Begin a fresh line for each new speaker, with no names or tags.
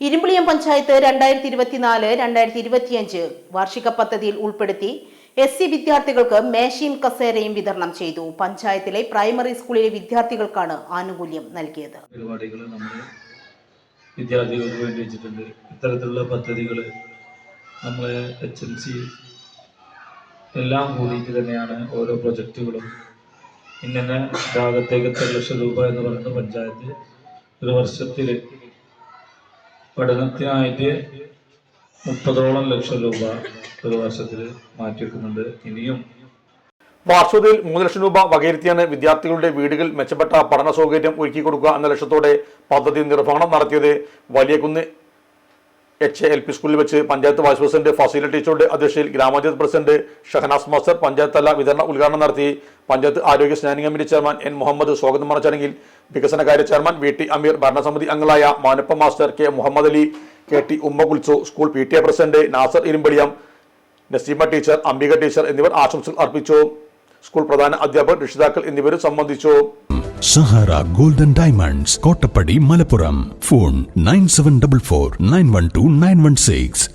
ഇരുമ്പുളിയം പഞ്ചായത്ത് 2024-2025 വാർഷിക പദ്ധതിയിൽ ഉൾപ്പെടുത്തി എസ്.സി. വിദ്യാർത്ഥികൾക്ക് മേശയും കസേരയും വിതരണം ചെയ്തു. പഞ്ചായത്തിലെ പ്രൈമറി സ്കൂളിലെ വിദ്യാർത്ഥികൾക്കാണ് ആനുകൂല്യം നൽകിയത്.
പരിപാടികൾ നമ്മൾ വിദ്യാർത്ഥികൾക്ക് വേണ്ടി വെച്ചിട്ടുണ്ട്. ഇത്തരത്തിലുള്ള പദ്ധതികൾ നമ്മൾ HMC എല്ലാം കൂടിയിട്ട് തന്നെയാണ് ഓരോ പ്രൊജക്റ്റുകളും ഇങ്ങനെ ഭാഗത്തേക്ക് 1 ലക്ഷം രൂപ എന്ന് പറയുന്ന പഞ്ചായത്ത് ഒരു വർഷത്തിൽ പഠനത്തിനായിട്ട് 30ഓളം ലക്ഷം രൂപ ഒരു വർഷത്തിൽ മാറ്റിവെക്കുന്നുണ്ട്. ഇനിയും
വാർഷികത്തിൽ 3 ലക്ഷം രൂപ വകയിരുത്തിയാണ് വിദ്യാർത്ഥികളുടെ വീടുകൾ മെച്ചപ്പെട്ട പഠന സൗകര്യം ഒരുക്കി കൊടുക്കുക എന്ന ലക്ഷ്യത്തോടെ പദ്ധതി നിർവഹണം നടത്തിയത്. വലിയകുന്ന് HLP സ്കൂളിൽ വെച്ച് പഞ്ചായത്ത് വൈസ് പ്രസിഡന്റ് ഫസീല ടീച്ചറുടെ അധ്യക്ഷതയിൽ ഗ്രാമപഞ്ചായത്ത് പ്രസിഡന്റ് ഷഹനാസ് മാസ്റ്റർ പഞ്ചായത്ത് തല വിതരണ ഉദ്ഘാടനം നടത്തി. പഞ്ചായത്ത് ആരോഗ്യ standing committee chairman N. Muhammad സ്വാഗതം പറഞ്ഞ ചടങ്ങിൽ വികസനകാര്യ ചെയർമാൻ VT അമീർ, ഭരണസമിതി അംഗങ്ങളായ Manappa master, K. Muhammad Ali, KT Umma Kulsu, school PTA president Nasar Irumbaliyam, Naseema teacher, Ambika teacher എന്നിവർ ആശംസകൾ അർപ്പിച്ചു. സ്കൂൾ പ്രധാന അധ്യാപകർ, രക്ഷിതാക്കൾ എന്നിവരും സംബന്ധിച്ചു.
Sahara golden diamonds, Kottappadi, Malappuram. Phone 9744 912 916.